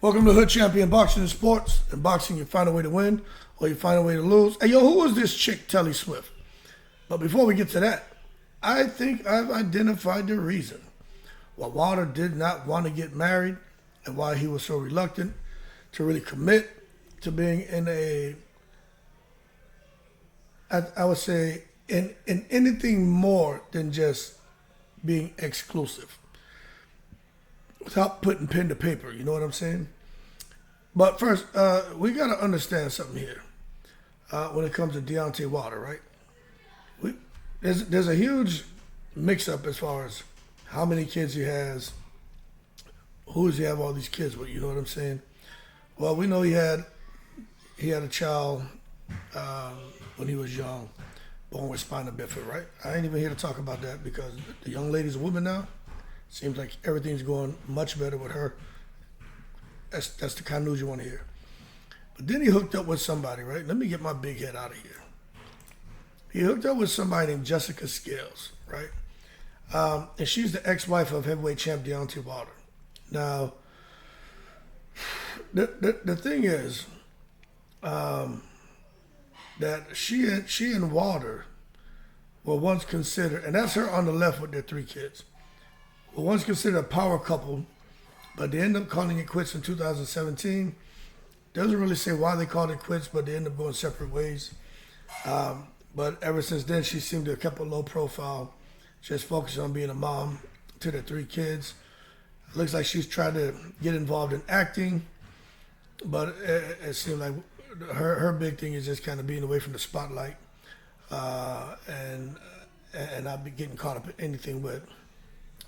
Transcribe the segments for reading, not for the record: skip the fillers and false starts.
Welcome to Hood Champion Boxing and Sports. In boxing, you find a way to win or you find a way to lose. Hey, yo, who was this chick, Telly Swift? But before we get to that, I think I've identified the reason why Wilder did not want to get married and why he was so reluctant to really commit to being in I would say, in anything more than just being exclusive. Without putting pen to paper, you know what I'm saying? But first, we got to understand something here when it comes to Deontay Wilder, right? There's a huge mix-up as far as how many kids he has, who does he have all these kids with, you know what I'm saying? Well, we know he had a child when he was young, born with spina bifida, right? I ain't even here to talk about that because the young lady's a woman now. Seems like everything's going much better with her. That's the kind of news you want to hear. But then he hooked up with somebody, right? Let me get my big head out of here. He hooked up with somebody named Jessica Scales, right? And she's the ex-wife of heavyweight champ Deontay Wilder. Now, the thing is that she and Wilder were once considered, and that's her on the left with their 3 kids, were once considered a power couple, but they ended up calling it quits in 2017. Doesn't really say why they called it quits, but they ended up going separate ways. But ever since then, she seemed to have kept a low profile, just focused on being a mom to their 3 kids. It looks like she's tried to get involved in acting, but it seemed like her big thing is just kind of being away from the spotlight and not be getting caught up in anything with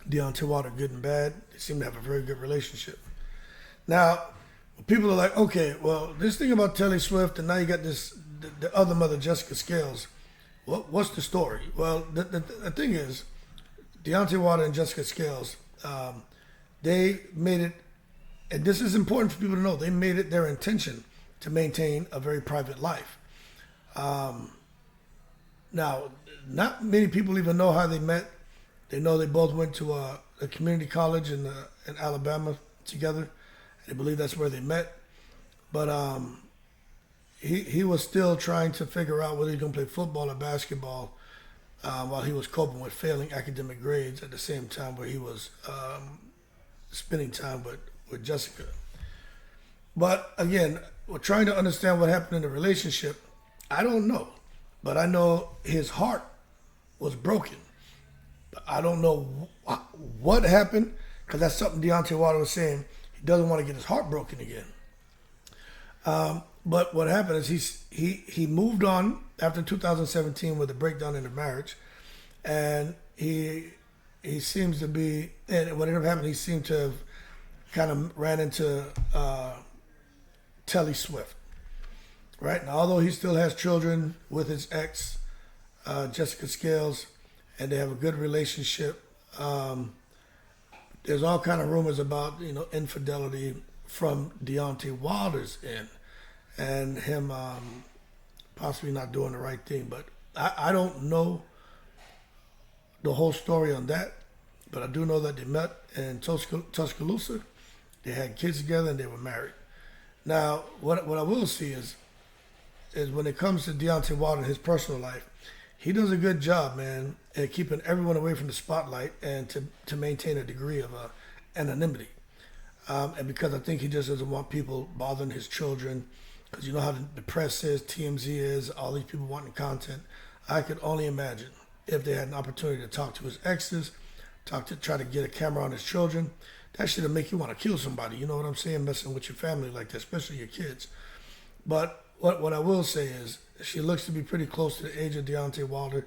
Deontay Wilder, good and bad. They seem to have a very good relationship. Now, people are like, okay, well, this thing about Telly Swift, and now you got the other mother, Jessica Scales. What's the story? Well, the thing is, Deontay Wilder and Jessica Scales, they made it, and this is important for people to know, they made it their intention to maintain a very private life. Now, not many people even know how they met. They know they both went to a community college in Alabama together. They believe that's where they met. But he was still trying to figure out whether he was going to play football or basketball while he was coping with failing academic grades at the same time where he was spending time with Jessica. But again, we're trying to understand what happened in the relationship. I don't know. But I know his heart was broken. But I don't know what happened, because that's something Deontay Wilder was saying. He doesn't want to get his heart broken again. But what happened is he moved on after 2017 with a breakdown in the marriage, and he seems to be, and what ended up happening, he seemed to have kind of ran into Telly Swift, right? Now, although he still has children with his ex, Jessica Scales, and they have a good relationship. There's all kind of rumors about, infidelity from Deontay Wilder's end and him possibly not doing the right thing. But I don't know the whole story on that, but I do know that they met in Tuscaloosa. They had kids together and they were married. Now, what I will see is when it comes to Deontay Wilder and his personal life, he does a good job, man, at keeping everyone away from the spotlight and to maintain a degree of anonymity. And because I think he just doesn't want people bothering his children, because you know how the press is, TMZ is, all these people wanting content. I could only imagine if they had an opportunity to talk to his exes, try to get a camera on his children. That should make you want to kill somebody, you know what I'm saying, messing with your family like that, especially your kids. But what I will say is, she looks to be pretty close to the age of Deontay Wilder,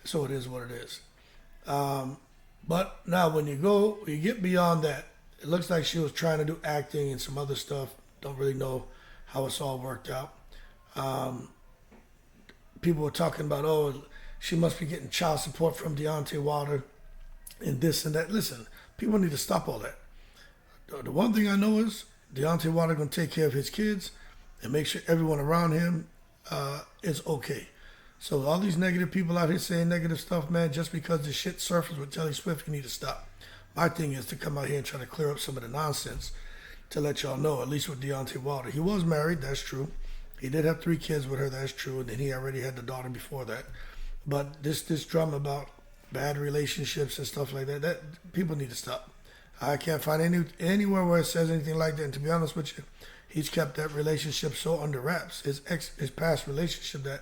so it is what it is. But now when you get beyond that, it looks like she was trying to do acting and some other stuff. Don't really know how it's all worked out. People were talking about, oh, she must be getting child support from Deontay Wilder and this and that. Listen, people need to stop all that. The one thing I know is Deontay Wilder going to take care of his kids and make sure everyone around him is okay. So all these negative people out here saying negative stuff, man, just because the shit surfaced with Telly Swift, you need to stop. My thing is to come out here and try to clear up some of the nonsense to let y'all know, at least with Deontay Wilder. He was married, that's true. He did have 3 kids with her, that's true. And then he already had the daughter before that. But this drama about bad relationships and stuff like that, that people need to stop. I can't find anywhere where it says anything like that. And to be honest with you, he's kept that relationship so under wraps, his past relationship, that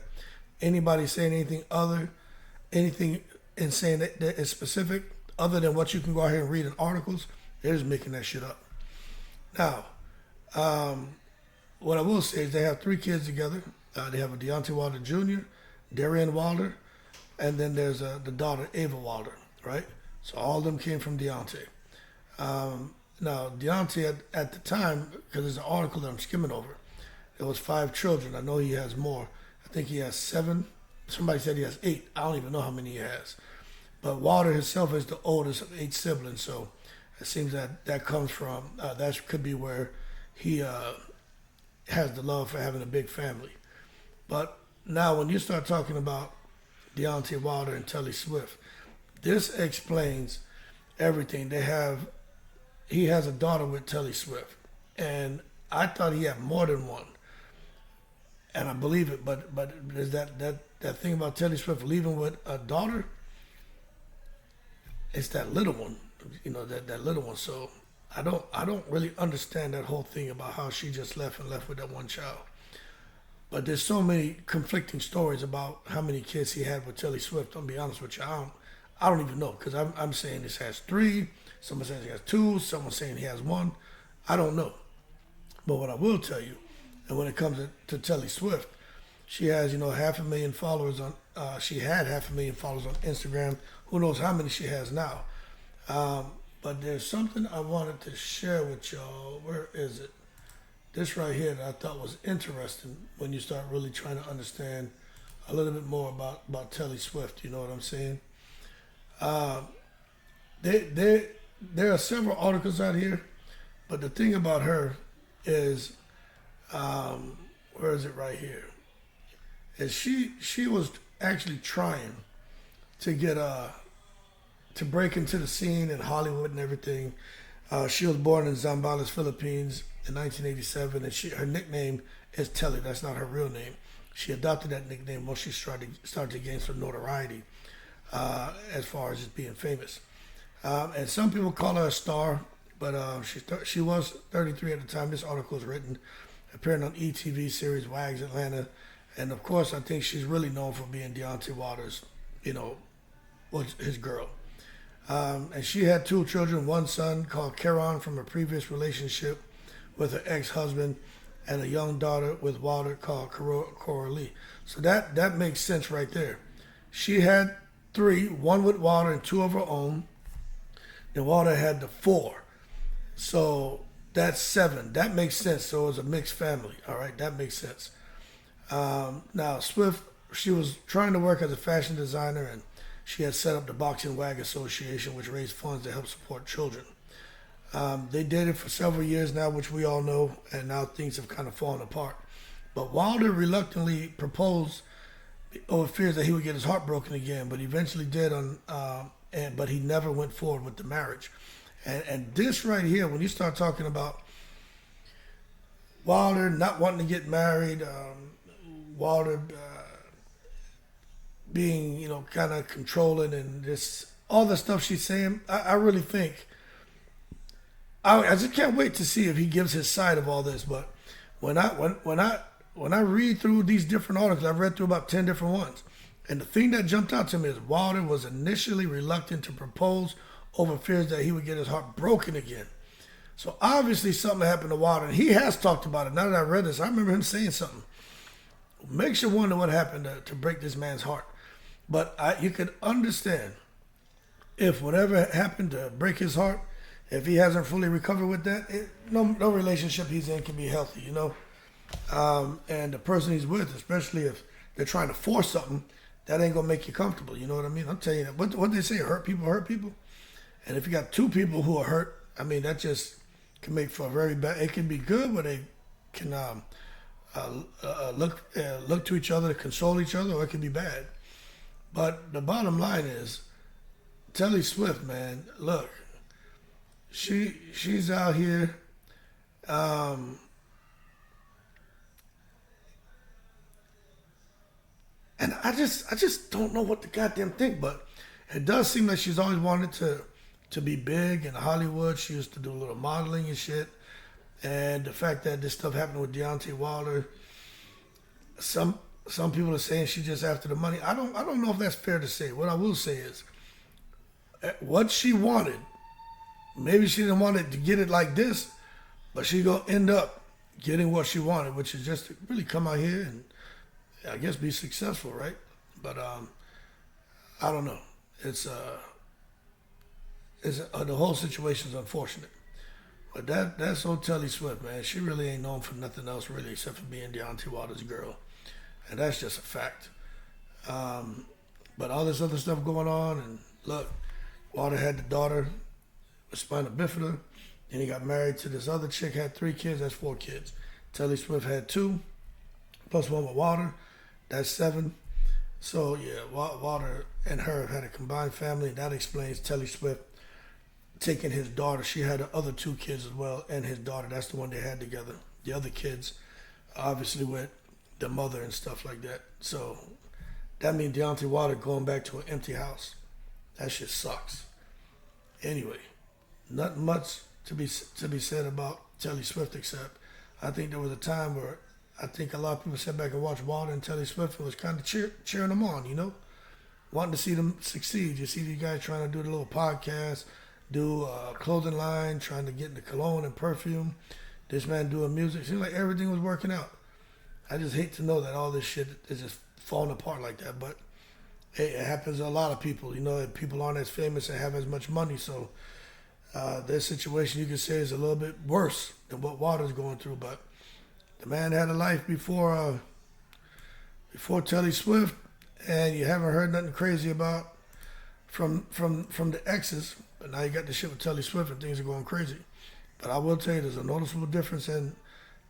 anybody saying anything and saying that is specific, other than what you can go out here and read in articles, they're just making that shit up. Now, what I will say is they have 3 kids together. They have a Deontay Wilder Jr., Darren Wilder, and then there's the daughter, Ava Wilder, right? So all of them came from Deontay. Now, Deontay at the time, because there's an article that I'm skimming over, there was 5 children. I know he has more. I think he has 7. Somebody said he has 8. I don't even know how many he has. But Wilder himself is the oldest of 8 siblings, so it seems that comes from, that could be where he has the love for having a big family. But now when you start talking about Deontay Wilder and Telly Swift, this explains everything. He has a daughter with Telly Swift, and I thought he had more than one, and I believe it. But there's that thing about Telly Swift leaving with a daughter. It's that little one, that little one. So I don't really understand that whole thing about how she just left with that one child. But there's so many conflicting stories about how many kids he had with Telly Swift. I'll be honest with you, I don't even know, because I'm saying this has 3. Someone says he has 2. Someone's saying he has 1. I don't know. But what I will tell you, and when it comes to Telly Swift, she has 500,000 followers on. She had 500,000 followers on Instagram. Who knows how many she has now? But there's something I wanted to share with y'all. Where is it? This right here that I thought was interesting when you start really trying to understand a little bit more about Telly Swift. You know what I'm saying? There are several articles out here, but the thing about her is, where is it right here? Is she was actually trying to get to break into the scene in Hollywood and everything. She was born in Zambales, Philippines in 1987, and her nickname is Telly. That's not her real name. She adopted that nickname once she started to gain some notoriety as far as just being famous. And some people call her a star, but she was 33 at the time this article was written, appearing on ETV series Wags Atlanta. And of course, I think she's really known for being Deontay Wilder's, his girl. And she had 2 children, one son called Caron from a previous relationship with her ex-husband, and a young daughter with Wilder called Coralie. So that makes sense right there. She had 3, 1 with Wilder and 2 of her own. Then Wilder had the 4. So that's 7. That makes sense. So it was a mixed family. All right, that makes sense. Now, Swift, she was trying to work as a fashion designer, and she had set up the Boxing Wag Association, which raised funds to help support children. They dated for several years now, which we all know, and now things have kind of fallen apart. But Wilder reluctantly proposed over fears that he would get his heart broken again, but eventually did but he never went forward with the marriage. And this right here, when you start talking about Wilder not wanting to get married, Wilder being, kind of controlling, and all the stuff she's saying, I really think, I just can't wait to see if he gives his side of all this. But when I read through these different articles, I've read through about 10 different ones, and the thing that jumped out to me is Wilder was initially reluctant to propose over fears that he would get his heart broken again. So obviously something happened to Wilder, and he has talked about it. Now that I read this, I remember him saying something. Makes you wonder what happened to break this man's heart. But you could understand if whatever happened to break his heart, if he hasn't fully recovered with that, no relationship he's in can be healthy, and the person he's with, especially if they're trying to force something, that ain't gonna make you comfortable. You know what I mean? I'm telling you that. What they say, hurt people. And if you got 2 people who are hurt, I mean, that just can make for a very bad. It can be good where they can look to each other to console each other, or it can be bad. But the bottom line is, Telly Swift, man, look, she's out here, Um, and I just don't know what the goddamn think, but it does seem like she's always wanted to be big in Hollywood. She used to do a little modeling and shit. And the fact that this stuff happened with Deontay Wilder, some some people are saying she's just after the money. I don't know if that's fair to say. What I will say is, what she wanted, maybe she didn't want it to get it like this, but she gonna end up getting what she wanted, which is just to really come out here and I guess be successful, right? But I don't know. It's the whole situation's unfortunate. But that's old Telly Swift, man. She really ain't known for nothing else really except for being Deontay Wilder's girl, and that's just a fact. But all this other stuff going on, and look, Wilder had the daughter with spina bifida, then he got married to this other chick, had 3 kids. That's 4 kids. Telly Swift had 2, plus 1 with Wilder. That's 7. So yeah, Wilder and her have had a combined family, and that explains Telly Swift taking his daughter. She had the other 2 kids as well, and his daughter. That's the one they had together. The other kids, obviously, with the mother and stuff like that. So that means Deontay Wilder going back to an empty house. That shit sucks. Anyway, nothing much to be said about Telly Swift, except I think there was a time where I think a lot of people sat back and watched Wilder and Telly Swift and was kind of cheering them on, wanting to see them succeed. You see these guys trying to do the little podcast, do a clothing line, trying to get into cologne and perfume. This man doing music. Seems like everything was working out. I just hate to know that all this shit is just falling apart like that. But hey, it happens to a lot of people. People aren't as famous and have as much money. So their situation, you could say, is a little bit worse than what Wilder's going through. But the man had a life before Telly Swift, and you haven't heard nothing crazy about from the exes. But now you got the shit with Telly Swift and things are going crazy. But I will tell you, there's a noticeable difference in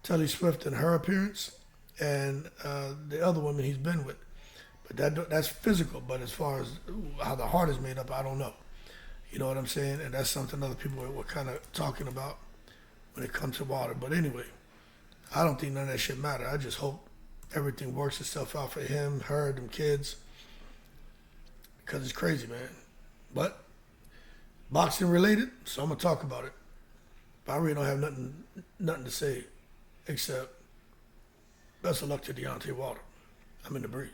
Telly Swift and her appearance and the other women he's been with. But that's physical. But as far as how the heart is made up, I don't know. You know what I'm saying? And that's something other people were kind of talking about when it comes to Wilder. But anyway, I don't think none of that shit matter. I just hope everything works itself out for him, her, them kids. Because it's crazy, man. But boxing related, so I'm going to talk about it. But I really don't have nothing to say except best of luck to Deontay Wilder. I'm in the breeze.